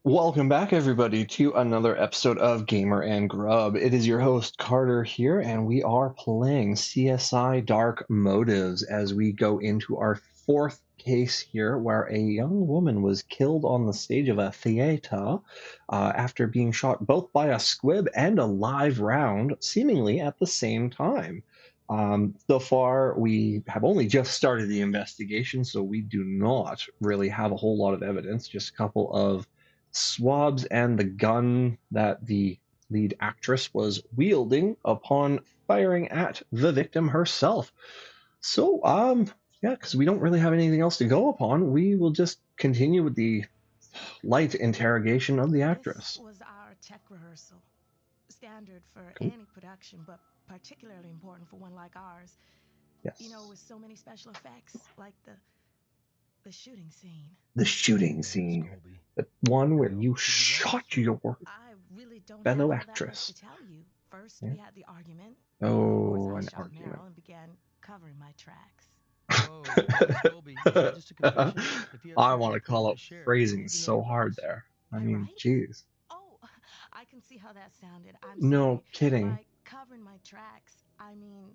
Welcome back, everybody, to another episode of Gamer and Grub. It is your host, Carter, here, and we are playing CSI Dark Motives as we go into our fourth case here, where a young woman was killed on the stage of a theater after being shot both by a squib and a live round, seemingly at the same time. So far, we have only just started the investigation, so we do not really have a whole lot of evidence, just a couple of swabs and the gun that the lead actress was wielding upon firing at the victim herself. So, yeah, because we don't really have anything else to go upon, we will just continue with the light interrogation of the This actress. was our tech rehearsal, standard for Cool. any production, but particularly important for one like ours. Yes. You know, with so many special effects, like the shooting scene. The shooting There it is, scene. Colby. The one where Now, you did you run shot us? your I really don't have fellow all that much actress. to tell you. First, Yeah. we had the argument. Of course, Oh, I an shot argument. Meryl and began covering my tracks. Whoa, Miss Colby, is that just a confession? If you have I want something to call important out to share, we phrasing need to know so your hard rights. there. I My mean, rights? geez. Oh, I can see how that sounded. I'm No sorry. kidding. By covering my tracks, I mean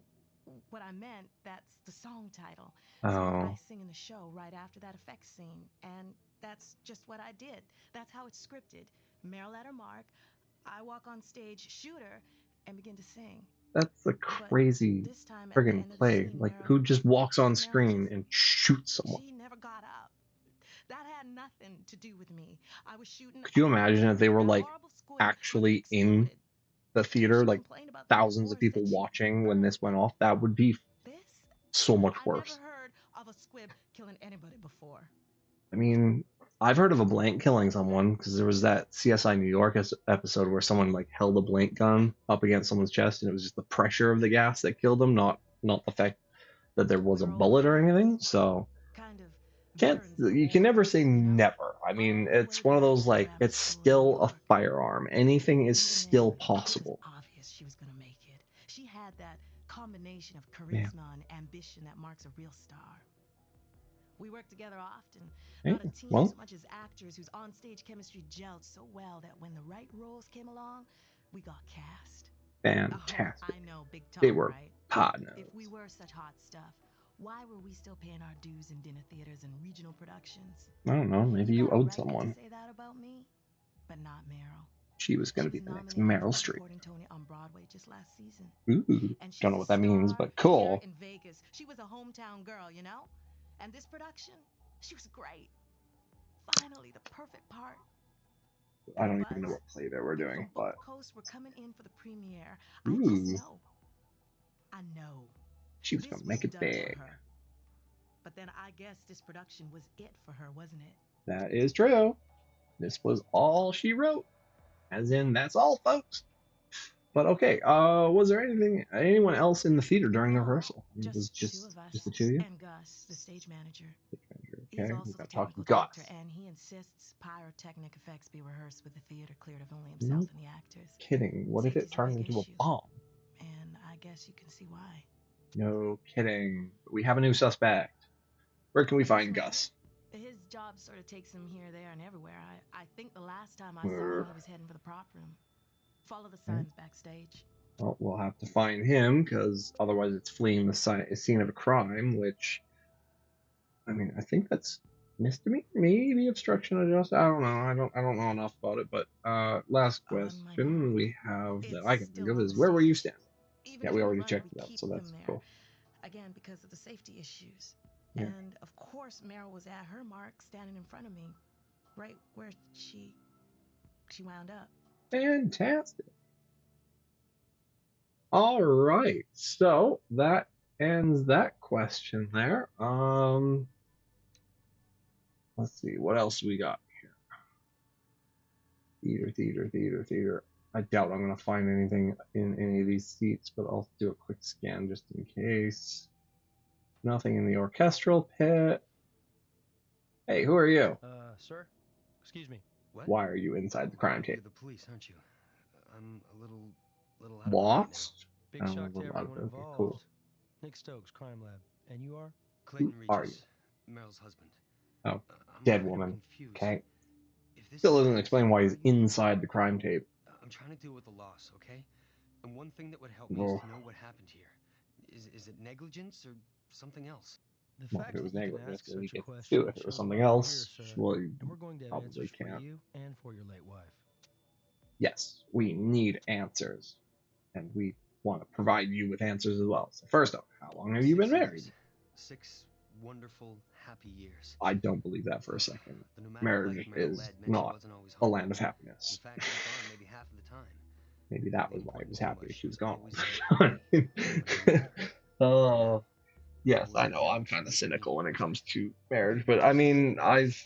what I meant, that's the song title. So I Oh, sing in the show right after that effects scene, and that's just what I did. That's how it's scripted. Meryl at her mark, I walk on stage, shoot her, and begin to sing. that's a But crazy this time at the friggin' end of the play. scene, Like, who just walks on Meryl screen just, and shoots someone? she never got up. That had nothing to do with me. I was shooting Could you at imagine if her. they were That like horrible squib could have actually in exploded. the theater, She like complained about the night thousands of before, people said she'd watching when this burnt. went off? That would be This? so much I never worse. heard of a squib killing anybody before. I mean, I've heard of a blank killing someone because there was that CSI New York episode where someone like held a blank gun up against someone's chest, and it was just the pressure of the gas that killed them, not the fact that there was We a were old bullet or friends, anything. So kind of can't veterans of the you can war, never say you know? never. I mean, All the way it's one of back those to like grammar it's school in New still a York. firearm. Anything is Even still then, it was possible. obvious she was going to make it. She had that combination of Yeah. charisma and ambition that marks a real star. We worked together often, Hey, not a team so well, much as actors whose onstage chemistry gelled so well that when the right roles came along, we got cast. Oh, fantastic. I know, big They talk, were right? partners. If we were such hot stuff, why were we still paying our dues in dinner theaters and regional productions? I don't know. Maybe You you got a owed right to someone. say that about me, but not Meryl. She was going She to be was the next nominated for Meryl a Streep. supporting Tony on Broadway just last season. Ooh, And don't she's know a what that means, star but here cool. in Vegas. She was a hometown girl, you know? And this production, she was great. Finally, the perfect part. I And the don't even know buzz? what play they were People doing, from but both coasts were coming in for the premiere. I just ooh, know. I know. she was going This to was make it done for big. her. But then I guess this production was it for her, wasn't it? That is true. This was all she wrote, as in that's all, folks. But okay, was there anyone else in the theater during the No, rehearsal? It was just the two just of us. the two of you. And Gus, the stage manager. He's Okay, we also the gotta talk to technical Gus. director, and he insists pyrotechnic effects be rehearsed with the theater cleared of only himself No and the actors. kidding. What if it Safety's a turned big into a issue, bomb? and I guess you can see why. No kidding. We have a new suspect. Where can we find Well, Gus? his job sort of takes him here, there, and everywhere. I think the last time I saw him, Uh, he was heading for the prop room. Follow the okay. signs backstage. Well, we'll have to find him because otherwise it's fleeing the scene of a crime, which, I mean, I think that's misdemeanor, maybe obstruction of justice. I don't know. I don't know enough about it. But last On my question mark. we have that It's I can think still of on is the where were you stage. standing? Even Yeah, we during the already run, checked we it out, keep so them that's there. cool. Again, because of the safety issues. Yeah, And of course, Meryl was at her mark, standing in front of me, right where she wound up. fantastic. All right, so that ends that question there. Let's see what else we got here. Theater. I doubt I'm gonna find anything in any of these seats, but I'll do a quick scan just in case. Nothing in the orchestral pit. Hey, who are you? Sir? Excuse me. What? Why are you inside the crime You're tape? the police, aren't you? I'm a little out of it right now. Lost? Big I'm a shock to little out of everyone it. Okay, involved. cool. Nick Stokes, Crime Lab. And you are? Who Clayton are you? Regis, Meryl's husband. Oh, I'm dead kind of woman. confused. Okay. If This Still doesn't sounds explain why he's very inside the odd. crime tape. I'm trying to deal with the loss, okay? And one thing that would help me is Well, to know what happened here. Is it negligence or something else? The well, if fact it that was you can negligence, ask then he such a gets to sue. question If it was shows something why we're here, else, sir. well, you And we're going to have probably answers for can't. you and for your late wife. Yes, we need answers, and we want to provide you with answers as well. So first off, how long have you been 6 married? years. 6 wonderful, happy years. I don't believe that for a second. The nomadic life Marriage Meryl is led meant she not wasn't always a home. land of In happiness. fact, she was gone maybe half of the time. Maybe that The was why he important was thing happy was she she was was gone. always there for me, when I needed her. Oh, Now, yes, we'll I never know. know I'm what she kind of did to me, cynical when it was comes I? to Okay, marriage, but I just say mean, it is.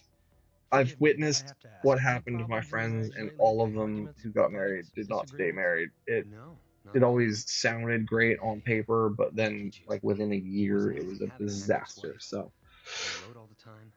I've Forgive me, I witnessed have to ask. what Any happened to my problems in the friends, marriage and lately? all of them Arguments? who got married Fights? did not stay Disagreements? married. No, not It at all. always sounded great on paper, but I then, kid you. like within a It year, wasn't it was easy a having an disaster. ex-wife. So We wrote all the time.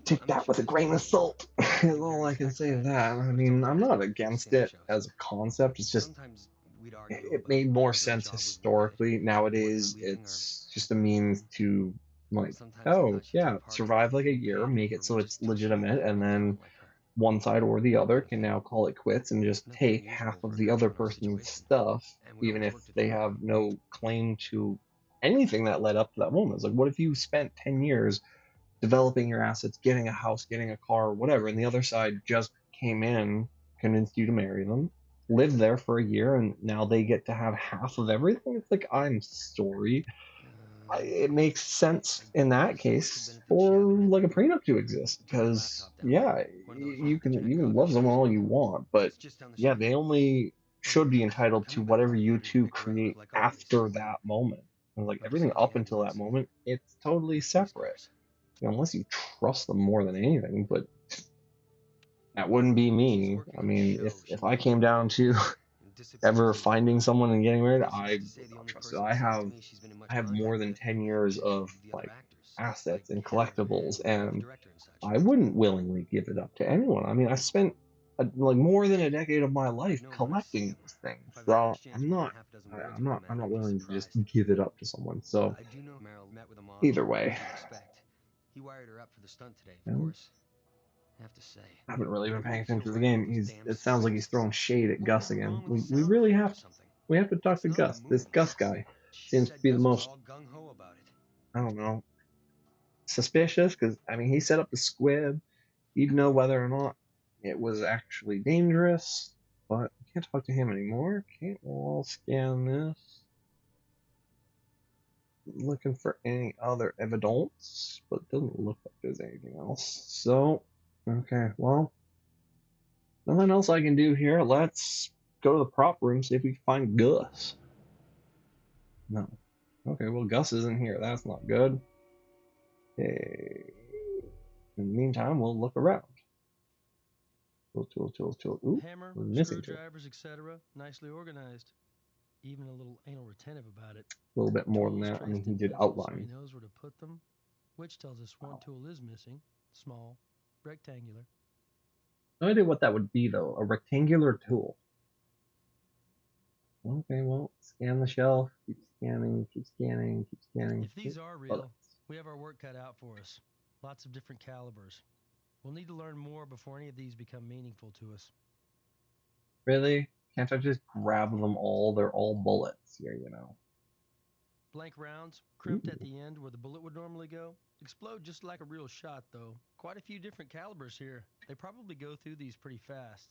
take I'm that sure with a that's grain of painful. salt. Is It all I buries can heck say to sadness, that. I but it's all mean, there I'm is not to it, as the against saying it shows. as a concept. It's just Sometimes we'd argue it about made more whether a sense job was worth it, historically. worth her Nowadays, leaving, or it's just a means to, like, sometimes I oh thought she'd yeah, take parts that survive like a we year, paid make for it were so it's just too small legitimate, for and a then talent like her. one side or the other can Nothing, now call it quits and just nothing take half unusual for of a the girl other in our person's situation. stuff, And we even always if worked it they through. have no claim to anything that led up to that moment. It's like, what if you spent 10 years developing your assets, getting a house, getting a car, whatever, and the other side just came in, convinced you to marry them, lived there for a year, and now they get to have half of everything? It's like, I'm sorry. It makes I sense in that guess it must have case been a bit for shabby. like a prenup to exist, Took her because laptop down. yeah, One of those you can giant love coffee someone shops. all you want, but It's just down the yeah, street. they only Oh yeah, should be entitled to coming back whatever home you later to two pick her up, create like always. after that moment. And like But you everything said you up had until that lots of moment, it's totally police separate. cars. You know, unless you trust them more than anything. But that wouldn't be She's me. working I on a mean, show if she I wrote came about down to and disappears ever into the finding night. someone and getting married, Guess you'd I have to say would the not only trust it. person that says to me she's been in I much have more than contact with 10 years any of of the other like actors, like assets and cameraman collectibles, or the and director and such. I wouldn't willingly give it up to anyone. I mean, I spent like more than a decade of my life I'd know when I see collecting him. those things, If I've ever so exchanged more than half a dozen words with him I'm after not he's willing to just surprised. give it up to someone. So I do know Meryl met with a model, either way, as you'd expect. He wired her up for the stunt today, you of know, course. I have to say, I haven't really been maybe paying we feel attention to the right about game. those damn It sounds like he's scientists. throwing shade at What could Gus go again. wrong with a We sound really effect have or something? we have to talk It's to not a Gus. This movie. Gus guy She seems to said be the Gus was most, all gung-ho about it. I don't know, suspicious, because I mean he set up the squib. He'd know whether or not it was actually dangerous, but we can't talk to him anymore. Okay, well, I'll scan this. Looking for any other evidence, but it doesn't look like there's anything else. So, okay, well, nothing else I can do here. Let's go to the prop room, see if we can find Gus. No. Okay, well, Gus isn't here. That's not good. Okay. In the meantime, we'll look around. Tool. Ooh, Hammer, missing tool. screwdrivers, etc. Nicely organized. Even a little anal retentive about it. A little bit more than Tools that. I mean, traced he in did pencil so he outline. knows where to put them, which tells us one tool is missing. Small, rectangular. No idea what that would be, though. A rectangular tool. Okay, well, scan the shelf. Keep scanning, keep scanning, keep scanning. If these are real, Bullets. we have our work cut out for us. Lots of different calibers. We'll need to learn more before any of these become meaningful to us. Really? Can't I just grab them all? They're all bullets here, you know. Blank rounds, crimped at Ooh. the end where the bullet would normally go. Explode just like a real shot, though. Quite a few different calibers here. They probably go through these pretty fast.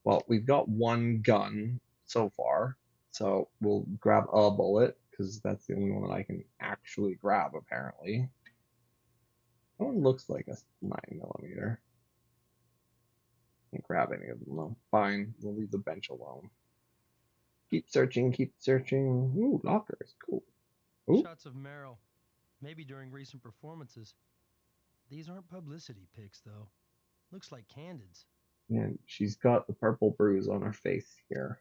Well, we've got one gun so far, so we'll grab a bullet, because that's the only one that I can actually grab, apparently. That one looks like a 9mm. Can't grab any of them, though. Fine, we'll leave the bench alone. Keep searching, keep searching. Ooh, lockers, cool. Ooh. Shots of Meryl, maybe during recent performances. These aren't publicity pics, though. Looks like candids. And she's got the purple bruise on her face here.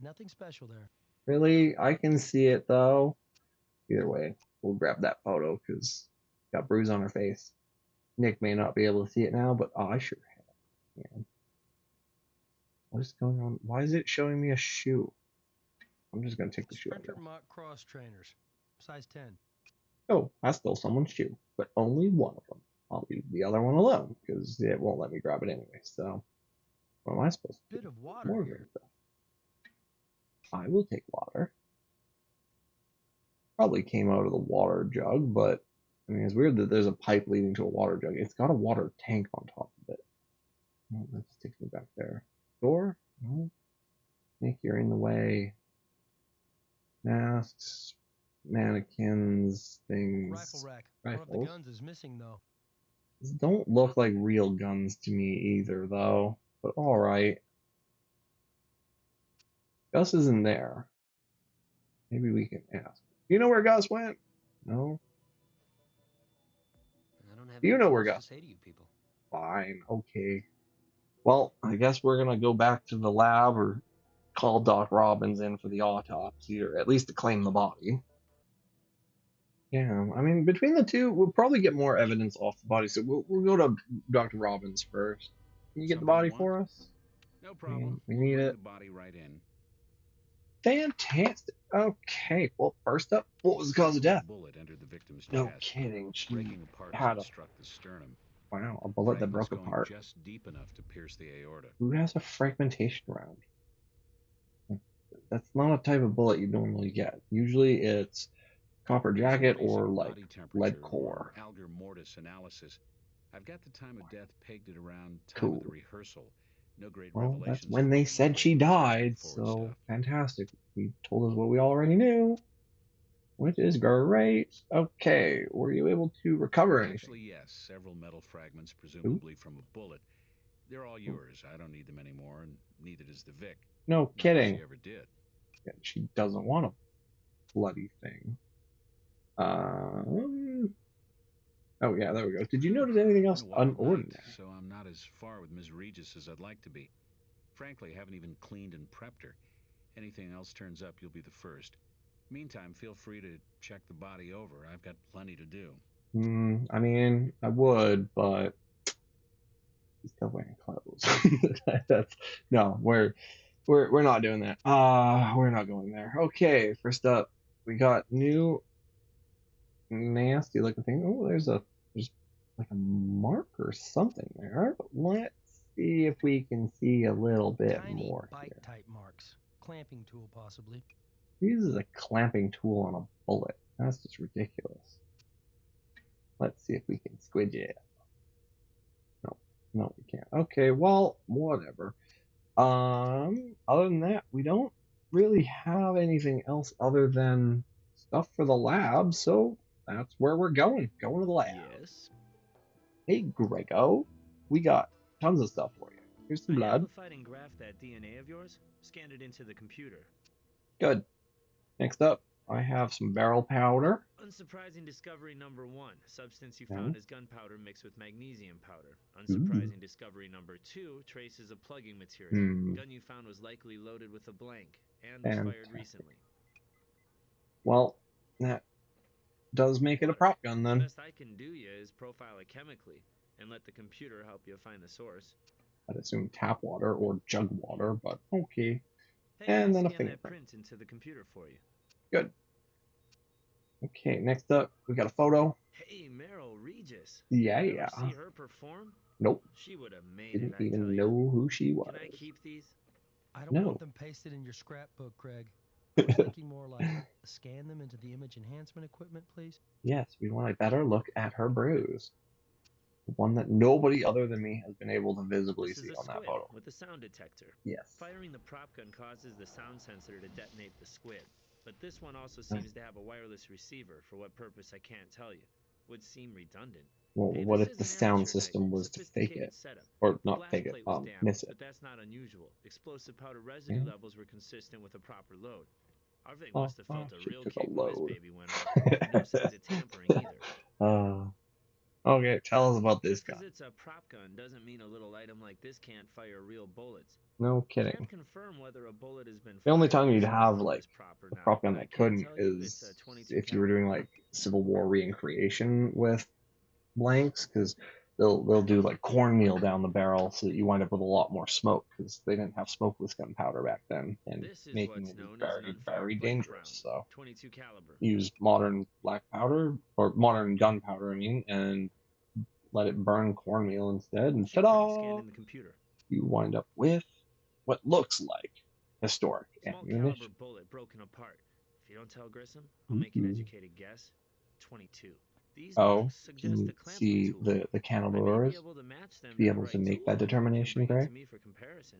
Nothing special there. Really? I can see it, though. Either way, we'll grab that photo, because got bruise on her face. Nick may not be able to see it now, but I sure have. Yeah. What is going on? Why is it showing me a shoe? I'm just going to take the shoe, I Sprinter guess. mock cross trainers, size 10. Oh, I stole someone's shoe, but only one of them. I'll leave the other one alone because it won't let me grab it anyway. So what am I supposed to do? Bit of water More here. stuff. I will take water. Probably came out of the water jug, but I mean, it's weird that there's a pipe leading to a water jug. It's got a water tank on top of it. Oh, that just takes me back there. Door? No. I think you're in the way. Masks, mannequins, things. Rifle rack. Rifles. One of the guns is missing though. These don't look like real guns to me either, though. But alright. Gus isn't there. Maybe we can ask. You know where Gus went? No? I don't have Do you know where anything Gus else to say to you people. Fine, okay. Well, I guess we're gonna go back to the lab or call Doc Robbins in for the autopsy, or at least to claim the body. Yeah, I mean, between the two, we'll probably get more evidence off the body. So we'll go to Dr. Robbins first. Can you get the body for us? No problem. We We'll need bring it. the body right in. Fantastic. Okay. Well, first up, what was the cause of death? A bullet entered the victim's No chest, kidding. She breaking apart as had it a struck the sternum. a bullet that Fragments broke going apart. just deep enough to pierce the aorta. Who has a fragmentation round? That's not a type of bullet you normally get. Usually it's copper jacket or like lead core. Alger mortis analysis. I've got the time of death pegged at around time Cool. of the rehearsal. No great Well, revelations. that's when they said she died, so fantastic. You told us what we already knew, which is great. Okay, were you able to recover anything? Actually, yes. Several metal fragments, presumably from a bullet. They're all yours. I don't need them anymore, and neither does the Vic. No kidding. She ever did. Yeah, she doesn't want a bloody thing. Oh yeah, there we go. Did you notice anything else unordinary? So I'm not as far with Ms. Regis as I'd like to be. Frankly, I haven't even cleaned and prepped her. Anything else turns up, you'll be the first. Meantime, feel free to check the body over. I've got plenty to do. I mean, I would, but he's still wearing clothes. No, we're not doing that. We're not going there. Okay, first up, we got new nasty looking thing. Oh, there's like a mark or something there. Let's see if we can see a little bit more Tiny here. bite-type marks. Clamping tool, possibly. He uses a clamping tool on a bullet. That's just ridiculous. Let's see if we can squidge it. No, we can't. Okay, well, whatever. Other than that, we don't really have anything else other than stuff for the lab, so that's where we're going. Going to the lab. Yes. Hey, Grego, we got tons of stuff for you. Here's some I blood. amplified and graphed that DNA of yours, scanned it into the computer. Good. Next up, I have some barrel powder. Unsurprising discovery number 1. Substance you found is gunpowder mixed with magnesium powder. Unsurprising discovery number 2. Traces of plugging material. Gun you found was likely loaded with a blank and was fired recently. Well, that does make it a prop gun then. The best I can do you is profile it chemically and let the computer help you find the source. I'd assume tap water or jug water, but okay. Hey, And then a scan that fingerprint. print into the computer for you. Good. Okay, next up, we got a photo. Hey, Meryl Regis. Yeah. Ever see her perform? Nope. She would have made Didn't it, even know who she was. Can I keep these? I don't want them pasted in your scrapbook, Craig. I was thinking more like scan them into the image enhancement equipment, please. Yes, we want a better look at her bruise. One that nobody other than me has been able to visibly see on that photo. With the sound detector. Yes. Firing the prop gun causes the sound sensor to detonate the squid. But this one also seems to have a wireless receiver. For what purpose, I can't tell you. Would seem redundant. Well, hey, what if the sound system was to fake it? Or not fake it, miss it. But that's not unusual. Explosive powder residue levels were consistent with a proper load. Our Vic must have felt a real kick when this baby went off. No signs of tampering either. Okay, tell us about this gun. Because it's a prop gun doesn't mean a little item like this can't fire real bullets. No kidding. Can't confirm whether a bullet has been the only time you'd have like a prop gun that couldn't is if you were doing like Civil War recreation with blanks, because they'll do like cornmeal down the barrel so that you wind up with a lot more smoke, because they didn't have smokeless gunpowder back then, and making it is very, very dangerous. So 22 caliber. Use modern black powder or modern gunpowder, I mean, and let it burn cornmeal instead, and Scan ta-da! in the computer. You wind up with what looks like historic Small ammunition. caliber bullet broken apart. If you don't tell Grissom, I'll make an educated guess. 22. These Oh, marks can suggest you a clamping see tool. the I may be calibers able to match them to be to the able to right make that tool if you determination, bring it Greg? to me for comparison.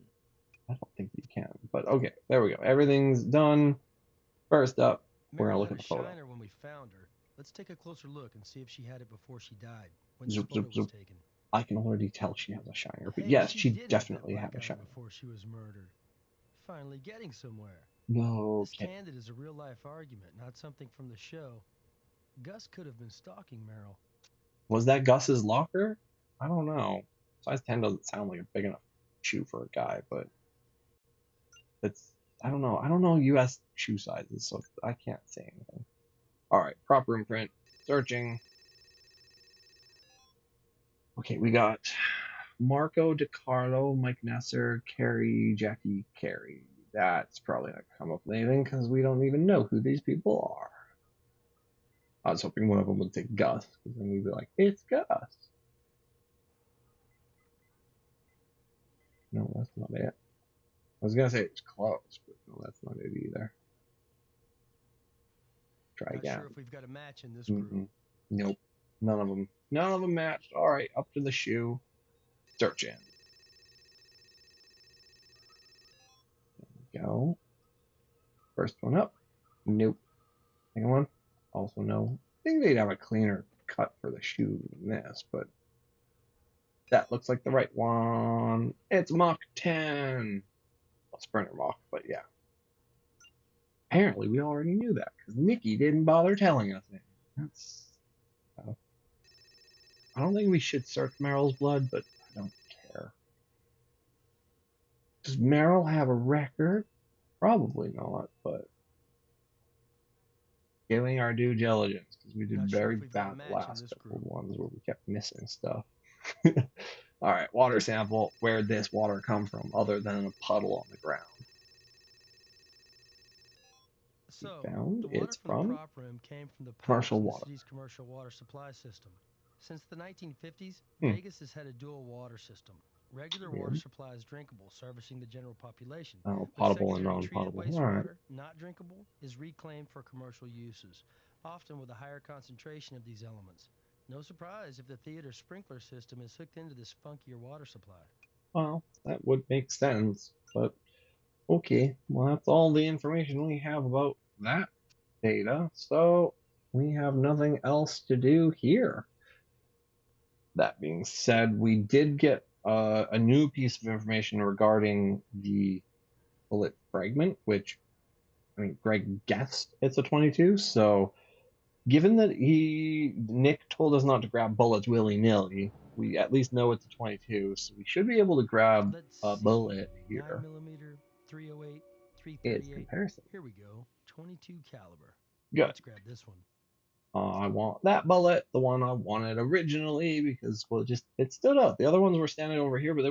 I don't think you can, but okay, there we go. Everything's done. First up, we're gonna Meryl look had at a the photo. shiner when we found her. Let's take a closer look and see if she had it before she died, when this Zoop, photo zoop, was zoop. taken. I can already tell she has a shiner, but Hey, yes, she she did have that definitely had black a eye shiner. before she was murdered. Finally getting somewhere. No This kidding. candid is a real-life argument, not something from the show. Gus could have been stalking Meryl. Was that Gus's locker? I don't know. Size 10 doesn't sound like a big enough shoe for a guy, but it's, I don't know. I don't know US shoe sizes, so I can't say anything. All right, proper imprint, searching. Okay, we got Marco DiCarlo, Mike Nasser, Carrie, Jackie Carey. That's probably not come up anything because we don't even know who these people are. I was hoping one of them would say Gus, because then we'd be like, it's Gus. No, that's not it. I was gonna say it's close, but no, that's not it either. Try Not again. sure if we've got a match in this group. Nope. None of them. None of them matched. All right, up to the shoe. Search in. There we go. First one up. Nope. Second one. Also no. I think they'd have a cleaner cut for the shoe than this, but that looks like the right one. It's Mach 10. Well, Sprinter Mach, but yeah. Apparently, we already knew that because Nikki didn't bother telling us anything. That's. I don't think we should search Meryl's blood, but I don't care. Does Meryl have a record? Probably not, but giving our due diligence because we did Not sure very if we've got a bad the match in last this couple group. of ones where we kept missing stuff. All right, water sample. Where'd this water come from other than a puddle on the ground? So, Found the water it's from the from prop room came from the commercial pipes in the water. city's commercial water supply system. Since the 1950s, Hmm. Vegas has had a dual water system. Regular water Weird. supply is drinkable, servicing the general population. Oh, But potable and secondary treated non-potable. All right. wastewater, not drinkable, is reclaimed for commercial uses, often with a higher concentration of these elements. No surprise if the theater sprinkler system is hooked into this funkier water supply. Well, that would make sense, but okay. Well, that's all the information we have about that data, so we have nothing else to do here. That being said, we did get a new piece of information regarding the bullet fragment, which, I mean, Greg guessed it's a 22, so given that Nick told us not to grab bullets willy-nilly, we at least know it's a 22, so we should be able to grab Let's a see. bullet here. 9mm, 308, It's 338. comparison. Here we go. 22 caliber. Good. Let's grab this one. I want that bullet, the one I wanted originally, because well, it stood out. The other ones were standing over here, but they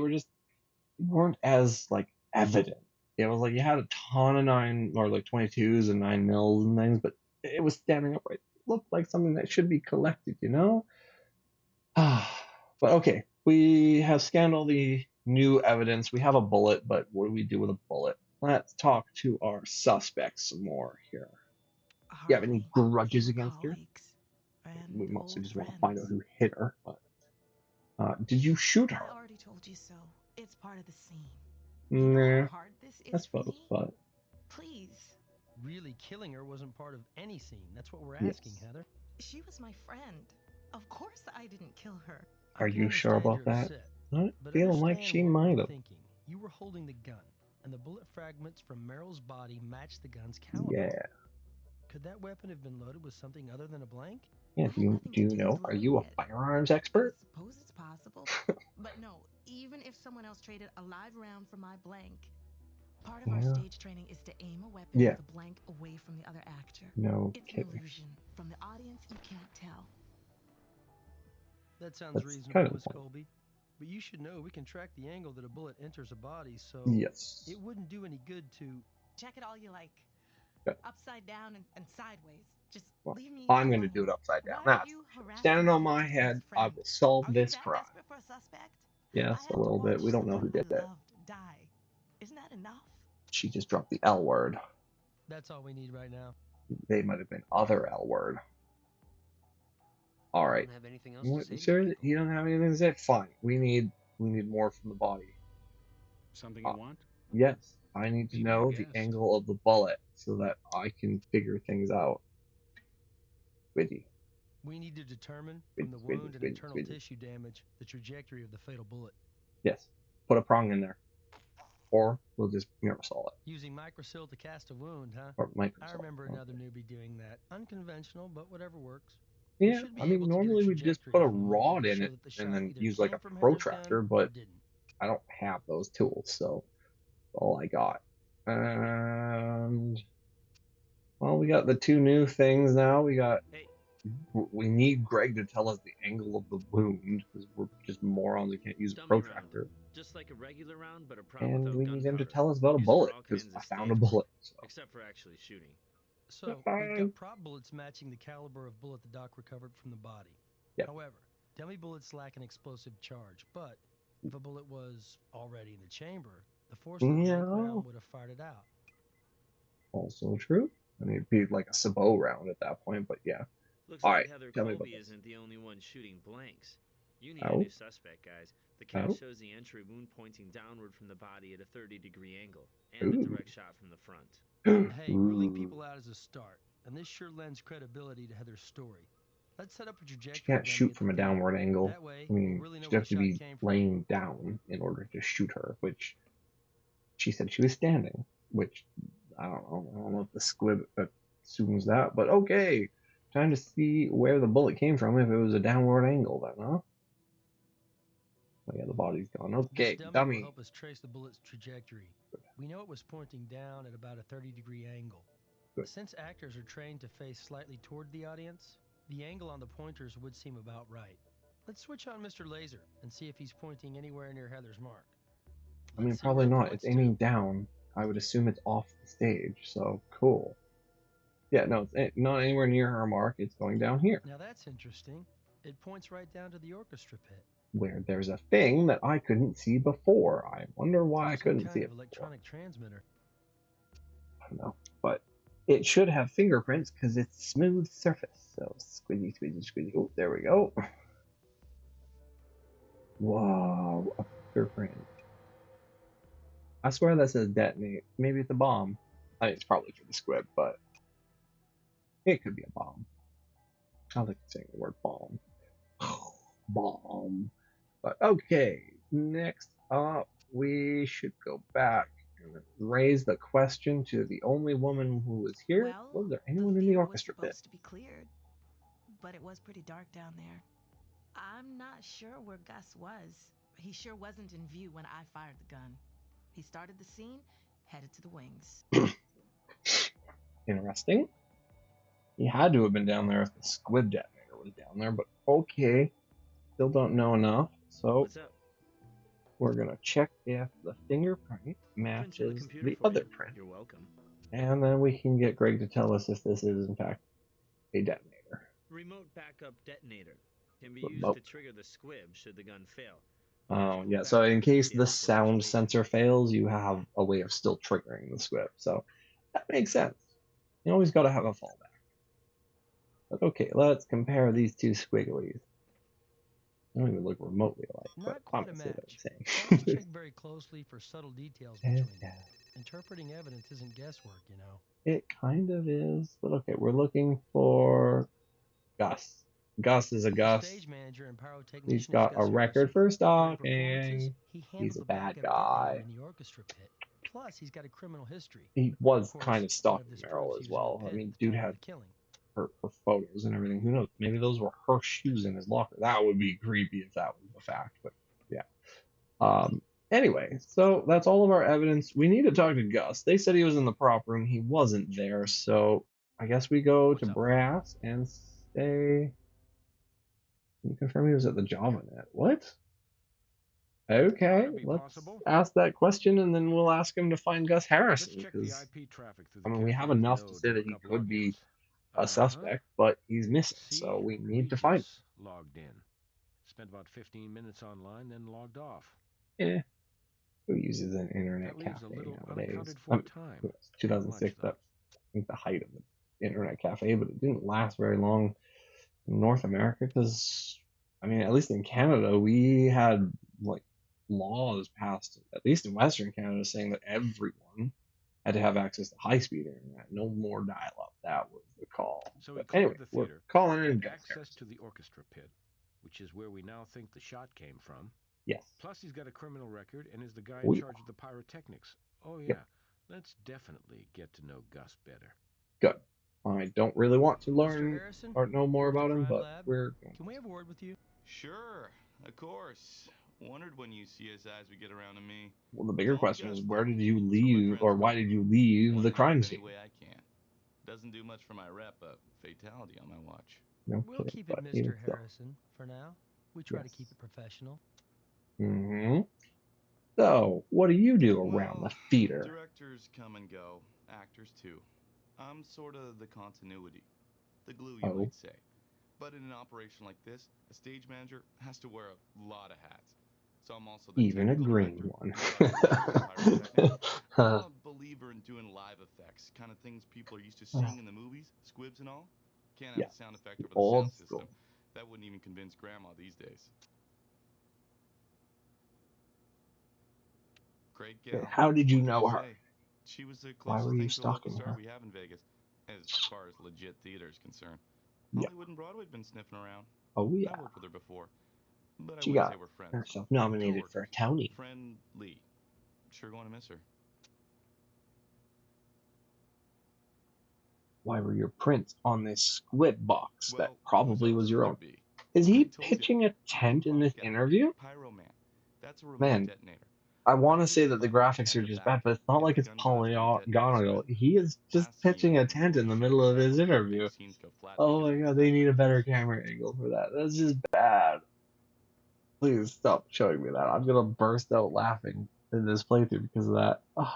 weren't as like evident. It was like you had a ton of 9 or like 22s and 9mm and things, but it was standing up right. It looked like something that should be collected, you know? But okay, we have scanned all the new evidence. We have a bullet, but what do we do with a bullet? Let's talk to our suspects some more here. You have any grudges against her? We mostly just want to find out who hit her. But, did you shoot her? I already told you so. It's part of the scene. Nah, You know how hard this I is for suppose, me? but Please. Really killing her wasn't part of any scene. That's what we're asking, yes. Heather. She was my friend. Of course I didn't kill her. Are you sure about that? I'm feeling like she might have. Thinking. You were holding the gun, and the bullet fragments from Meryl's body matched the gun's caliber. Yeah. Could that weapon have been loaded with something other than a blank? Yeah, do you know? Are you a firearms expert? I suppose it's possible. But no, even if someone else traded a live round for my blank, part of our stage training is to aim a weapon with a blank away from the other actor. No It's kidding. an illusion. From the audience, you can't tell. That sounds That's reasonable, kind of Miss the point. Colby. But you should know we can track the angle that a bullet enters a body, so Yes. it wouldn't do any good to... Check it all you like. Okay. Upside down and sideways. Just Well, leave me I'm going to alone. do it upside down. Why are That's you standing harassing on me my just to be head. his I friend? will solve Are you this that crime. desperate for a suspect? I Yes, a had to little bit. watch We don't know someone who I did it. loved die. Isn't that enough? She just dropped the L word. That's all we need right now. They might have been other L word. All I right. don't have anything else to say to Sir, you people. you don't have anything to say? Fine. We need more from the body. Something you want? Yes. I need to Be my know the guest. angle of the bullet so that I can figure things out. Squidgy. We need to determine from the Squidgy, wound and squidgy, internal squidgy. tissue damage the trajectory of the fatal bullet. Yes. Put a prong in there. Or we'll just aerosol it. Using microsil to cast a wound, huh? Or microsol. I remember another newbie doing that. Unconventional, but whatever works. Yeah, I mean, normally we'd just put a rod in it and then use like a protractor, but I don't have those tools, so that's all I got. And well, we got the two new things now. We need Greg to tell us the angle of the wound because we're just morons who can't use a Dummy round. protractor. Just like a regular round, but a prop And without we need him to gunpowder. tell us about a Used for bullet all because kinds I of found a stage work, bullet. So. except for actually shooting. So we've got prop bullets matching the caliber of bullet the doc recovered from the body. Yep. However, dummy bullets lack an explosive charge, but if a bullet was already in the chamber, the force of the blank round would have fired it out. Also true. I mean, it'd be like a sabot round at that point, but yeah. Looks All like right, Heather tell me about Colby this. isn't the only one shooting blanks. You need a new suspect, guys. The cat shows the entry wound pointing downward from the body at a 30-degree angle, and a direct shot from the front. Hey, ruling people out is a start, and this sure lends credibility to Heather's story. Let's set up a trajectory. She can't shoot from a downward angle. That way, I mean, we'll really know she'd have to be came laying down in order to shoot her, which she said she was standing, which I don't know. I don't know if the squib assumes that, but okay. Time to see where the bullet came from if it was a downward angle then, huh? Oh yeah, the body's gone. Okay, this dummy. Will help us trace the bullet's trajectory. We know it was pointing down at about a 30-degree angle. Good. Since actors are trained to face slightly toward the audience, the angle on the pointers would seem about right. Let's switch on Mr. Laser and see if he's pointing anywhere near Heather's mark. I mean, probably not. It's aiming down. I would assume it's off the stage, so cool. Yeah, no, it's not anywhere near her mark. It's going down here. Now that's interesting. It points right down to the orchestra pit. Where there's a thing that I couldn't see before. I wonder why I couldn't see it before. Electronic transmitter. I don't know, but it should have fingerprints because it's smooth surface. So squidgy, squidgy, squidgy. Oh, there we go. Whoa, a fingerprint. I swear that says detonate. Maybe it's a bomb. I mean, it's probably for the squib, but it could be a bomb. I like saying the word bomb. Bomb. But okay, next up, we should go back and raise the question to the only woman who was here. Well, was there anyone in the orchestra pit? Was supposed to be cleared, but it was pretty dark down there. I'm not sure where Gus was. He sure wasn't in view when I fired the gun. He started the scene, headed to the wings. Interesting. He had to have been down there if the squib detonator was down there, but okay. Still don't know enough, so we're gonna check if the fingerprint matches the other print. You're welcome. And then we can get Greg to tell us if this is in fact a detonator. Remote backup detonator can be used to trigger the squib should the gun fail. Oh, yeah, so in case the sound sensor fails, you have a way of still triggering the squib. So that makes sense. You always got to have a fallback. But okay, let's compare these two squigglies. They don't even look remotely alike, but honestly, they're the same. Always check very closely for subtle details between them. Interpreting evidence isn't guesswork, you know. It kind of is, but okay, we're looking for Gus. Gus is a Gus. He's got a record for stalking. He's a bad guy. Plus, he's got a criminal history. He was kind of stalking Meryl as well. I mean, dude had her photos and everything. Who knows? Maybe those were her shoes in his locker. That would be creepy if that was the fact, but yeah. Anyway, so that's all of our evidence. We need to talk to Gus. They said he was in the prop room. He wasn't there, so I guess we go to Brass and say... Can you confirm he was at the JavaNet? What? Okay, let's ask that question, and then we'll ask him to find Gus Harrison, because, I mean, we have enough to say that he could be a suspect, but he's missing, so we need to find him. Logged in. Spent about 15 minutes online, then logged off. Eh, who uses an internet That leaves cafe a little nowadays? unaccounted for time. It was 2006, Much, that's I think the height of the internet cafe, but it didn't last very long in North America because, I mean, at least in Canada, we had like laws passed, at least in Western Canada, saying that everyone had to have access to high-speed internet. No more dial-up. That was the call. So But he cleared anyway, the we're theater, calling in had Gus access Harrison. to the orchestra pit, which is where we now think the shot came from. Yes. Plus, he's got a criminal record and is the guy Oh, in yeah. charge of the pyrotechnics. Oh, yeah. Yep. Let's definitely get to know Gus better. Good. I don't really want to Mr. learn Harrison, or know more with the about him, crime but lab. we're going. Can we have a word with you? Sure, of course. Wondered when you CSIs would get around to me. Well, the bigger Call me question Gus, is, where though. did you That's what my leave, friends or call why me. did you leave Wanna the help crime any scene? way I can. Doesn't do much for my rep, but fatality on my watch. No We'll kidding, keep it but even Mr. so. Harrison for now. We try to Yes. keep it professional. Mm-hmm. So, what do you do around Well, the theater? directors come and go, actors too. I'm sort of the continuity, the glue you might say. But in an operation like this, a stage manager has to wear a lot of hats. So I'm also the Even a technical green director, one. who does lighting, pyrotechnics. I'm a believer in doing live effects, kind of things people are used to seeing in the movies, squibs and all. Can't have Yeah, a sound effect over the old sound school. system. That wouldn't even convince Grandma these days. Great gal. Okay, how did you What can know I her? say? She was the Why were closest you thing to a local stalking star her? we have in Vegas, as far as legit theater is concerned. Yeah. Hollywood and Broadway had been sniffing around. Oh, yeah. I worked with her before, but I She wouldn't got say we're friends. herself nominated for a Tony. Friendly. Sure going to miss her. Why were your prints on this squid box that Well, probably whose was else your would own? there be? Is I he told you, pitching a tent in prop this guy, interview? Pyro Man. That's a remote Man, detonator. I want I to push say the that the button graphics and are the just bad, back. but it's not If like the it's gun blast can detonate the polygonal. squid. He is just Last scene, pitching a the tent in the photo middle shoot of was his epic. interview. Big scenes go flat Oh because my of god, they need a better exactly. camera angle for that. That's just bad. Please stop showing me that. I'm gonna burst out laughing in this playthrough because of that. Oh.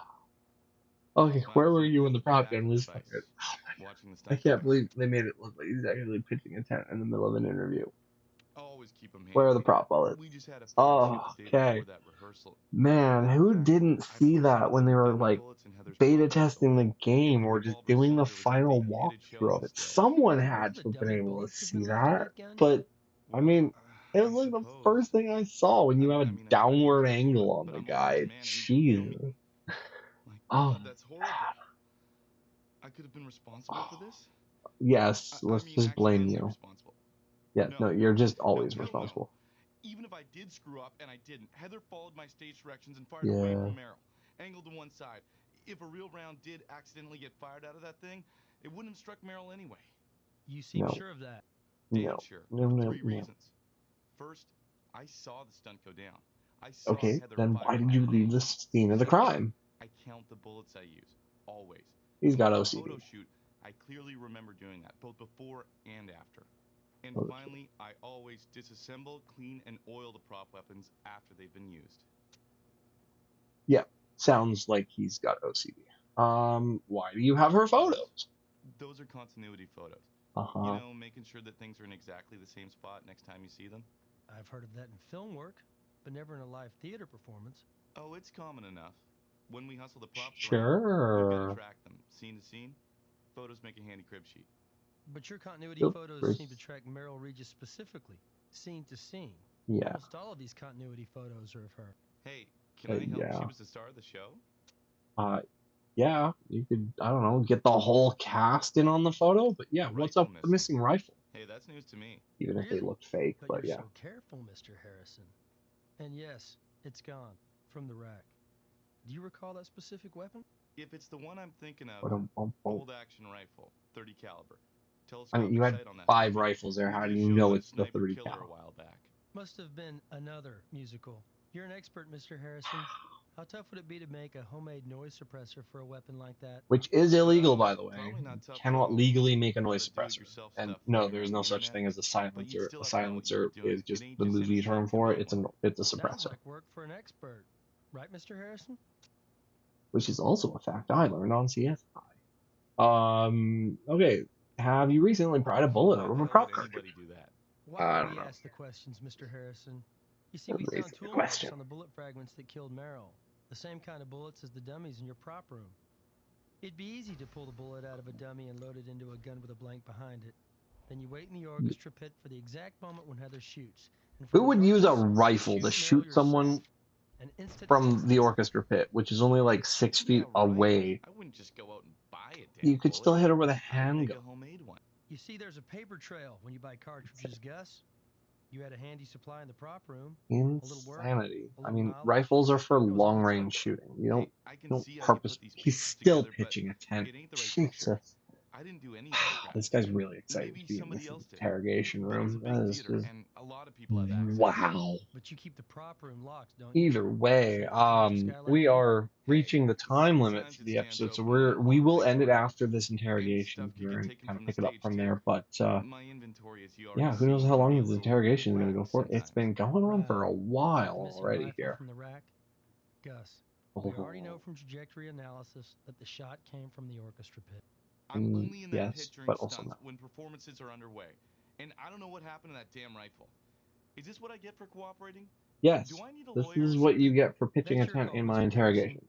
Okay, My where were favorite you when the prop gun was sacrifice. fired? Oh my god. Watching the I stunt can't go down. believe they made it look like he's actually pitching a tent in the middle of an interview. Always keep them Where are the handy. prop bullets? We just had a photo shoot Oh, the day okay. before that rehearsal. Man, Matter of who fact, didn't I see put some that of when them they were Benny like bullets in Heather's beta prop pistol. testing the If game the or just revolver doing the cylinder was at final the hated shell walkthrough of it? instead. Someone Did you know had the to have been dummy able to bullets have see been left in that. that gun? But I Well, mean, it was I like the suppose. first thing I saw when you have a I mean, I tried to downward protect you, angle on but the I'm a man's guy. man, and you know me. Jesus. My Oh, God, that's horrible. I could have been responsible for this. yes, I let's mean, just blame accidentally you. responsible. Yeah, No, no, you're just no, always hell no. responsible. Even if I did screw up, and I didn't, Heather followed my stage directions and fired away Yeah, from Merrill, angled to one side. If a real round did accidentally get fired out of that thing, it wouldn't have struck Merrill anyway. You seem no, sure of that. Damn no, sure, no, for no, three no. reasons. First, I saw the stunt go down. I saw Okay, Heather then fire why did my you leave man. the scene of the Second, crime? I count the bullets I use, always. He's got On the OCD. photo shoot, I clearly remember doing that, both before and after. And OCD. finally, I always disassemble, clean, and oil the prop weapons after they've been used. Yeah, sounds like he's got OCD. Why do you have her photos? Those are continuity photos. Uh-huh. You know, making sure that things are in exactly the same spot next time you see them. I've heard of that in film work, but never in a live theater performance. Oh, it's common enough. When we hustle the props around, we've got to Sure. track them, scene to scene. Photos make a handy crib sheet. But your continuity Yep, photos Bruce. seem to track Merrill Regis specifically, scene to scene. Yeah. Almost all of these continuity photos are of her. Hey, can I help? Yeah. She was the star of the show. Yeah, you could, I don't know, get the whole cast in on the photo, but yeah, The what's rifle up with the missing rifle? Hey, that's news to me. Even if they Really? looked fake, But but you're yeah. so careful, Mr. Harrison. And yes, it's gone from the rack. Do you recall that specific weapon? If it's the one I'm thinking of, Ba-dum-bum-bum. bolt action rifle, 30 caliber. I mean, Telescopic you had sight on that 5 puppy. rifles there. We How did do a you show know at a it's the sniper 30 killer cal? a while back. Must have been another musical. You're an expert, Mr. Harrison. How tough would it be to make a homemade noise suppressor for a weapon like that? Which is illegal, Well, by the way. probably not You tough at cannot all. legally make a A lot noise of suppressor. do-it-yourself And stuff no, floating there's around no the such internet, thing as a but you'd silencer. still A have to know what you silencer were doing. is just It ain't the just movie any term shot for can it. build one. It's a Sounds suppressor. like work for an expert. Right, Mr. Harrison? Which is also a fact I learned on CSI. Okay, have you recently pried a bullet out of a prop cartridge? Anybody do that? Why would we ask the questions, Mr. Harrison? You see, we found tool marks on the bullet fragments that killed Merrill. The same kind of bullets as the dummies in your prop room. It'd be easy to pull the bullet out of a dummy and load it into a gun with a blank behind it. Then you wait in the orchestra pit for the exact moment when Heather shoots. Who would use a rifle to shoot someone from the orchestra pit, which is only like 6 feet away? I wouldn't just go out and buy it. You could still hit her with a handgun. You see, there's a paper trail when you buy cartridges, Gus. You had a handy supply in the prop room. Insanity. I mean, rifles are for long-range shooting. You don't purpose. He's still pitching a tent. Jesus. I didn't do any This guy's really excited to be in this interrogation room. That is just wow. But you keep the prop room locked, don't you? Either way, we are reaching the time limit for the episode, so we will end it after this interrogation here and kind of pick it up from there. But yeah, who knows how long this interrogation is going to go for? It's been going on for a while already here. From the rack? Gus, we already know from trajectory analysis that the shot came from the orchestra pit. I'm only in that pit during also stunts when performances are underway. And I don't know what happened to that damn rifle. Is this what I get for cooperating? Yes. Do I need a this lawyer is what you get for pitching a tent in my interrogation.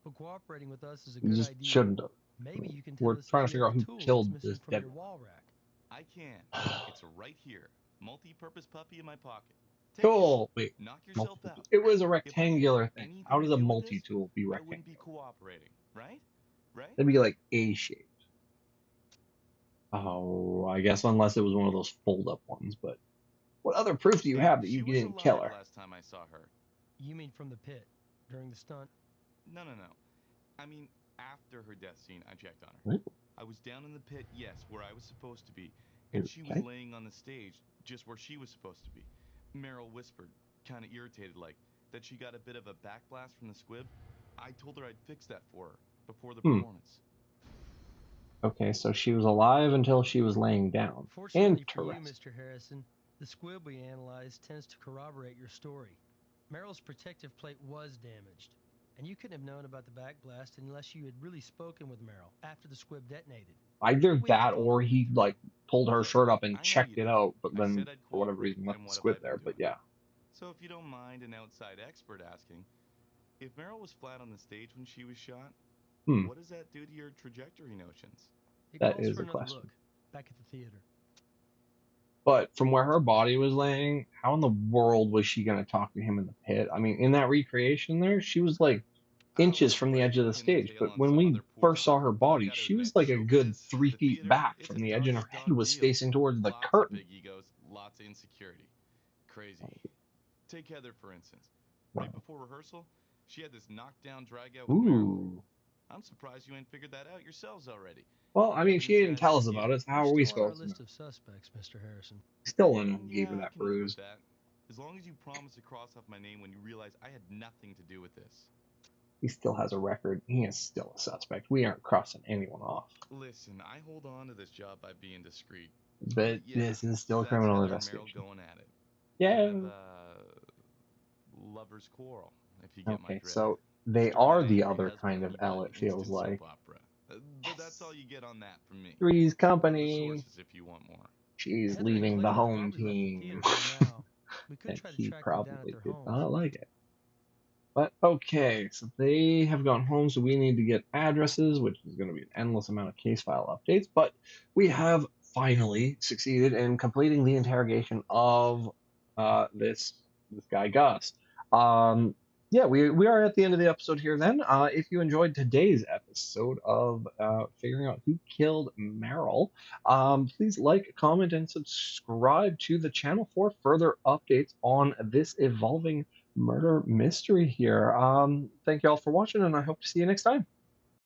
But cooperating with us is a You good just idea. shouldn't have. Maybe you can We're trying to figure out who killed this dead your wall rack. I can. It's right here. Multi-purpose puppy in my pocket. Cool. Wait. Knock yourself out. It was a rectangular thing. How does a multi-tool be rectangular? I wouldn't be cooperating, right? Right? That'd be like A-shaped. Oh, I guess unless it was one of those fold-up ones. But what other proof do you have that you didn't kill her? Last time I saw her. You mean from the pit during the stunt? No. I mean after her death scene. I checked on her. What? I was down in the pit, yes, where I was supposed to be, and she was laying on the stage, just where she was supposed to be. Merrill whispered, kind of irritated like, that she got a bit of a backblast from the squib. I told her I'd fix that for her before the performance. Okay, so she was alive until she was laying down. Fortunately for you, Mr. Harrison, the squib we analyzed tends to corroborate your story. Merrill's protective plate was damaged, and you couldn't have known about the backblast unless you had really spoken with Merrill after the squib detonated. Either that or he, like, pulled her shirt up and checked it out, but then, for whatever reason, left the squib there, but yeah. So if you don't mind an outside expert asking, if Merrill was flat on the stage when she was shot, what does that do to your trajectory notions? That is a question. Look, back at the theater. But from where her body was laying, how in the world was she going to talk to him in the pit? I mean, in that recreation there, she was like inches from the edge of the stage. But when we first saw her body, she was like a good 3 feet back from the edge, and her head was facing towards the curtain. Big egos, lots of insecurity. Crazy. Take Heather, for instance. Right before rehearsal, she had this knockdown drag out with Merrill. I'm surprised you ain't figured that out yourselves already. Well, I mean, she didn't tell us about it. So how are we supposed to know? List of suspects, Mr. Harrison. Still wouldn't give her that bruise. As long as you promise to cross off my name when you realize I had nothing to do with this. He still has a record. He is still a suspect. We aren't crossing anyone off. Listen, I hold on to this job by being discreet. But this is still a criminal investigation. Going at it. Yeah. Lover's quarrel, if you get my drift. So they are the other kind of L, it feels like. But that's all you get on that from me. Three's Company. If you want more. She's leaving the home team. And he probably did not like it. But okay, so they have gone home, so we need to get addresses, which is going to be an endless amount of case file updates. But we have finally succeeded in completing the interrogation of this guy Gus. Yeah, we are at the end of the episode here then. If you enjoyed today's episode of figuring out who killed Merrill, please like, comment, and subscribe to the channel for further updates on this evolving murder mystery here. Thank you all for watching, and I hope to see you next time.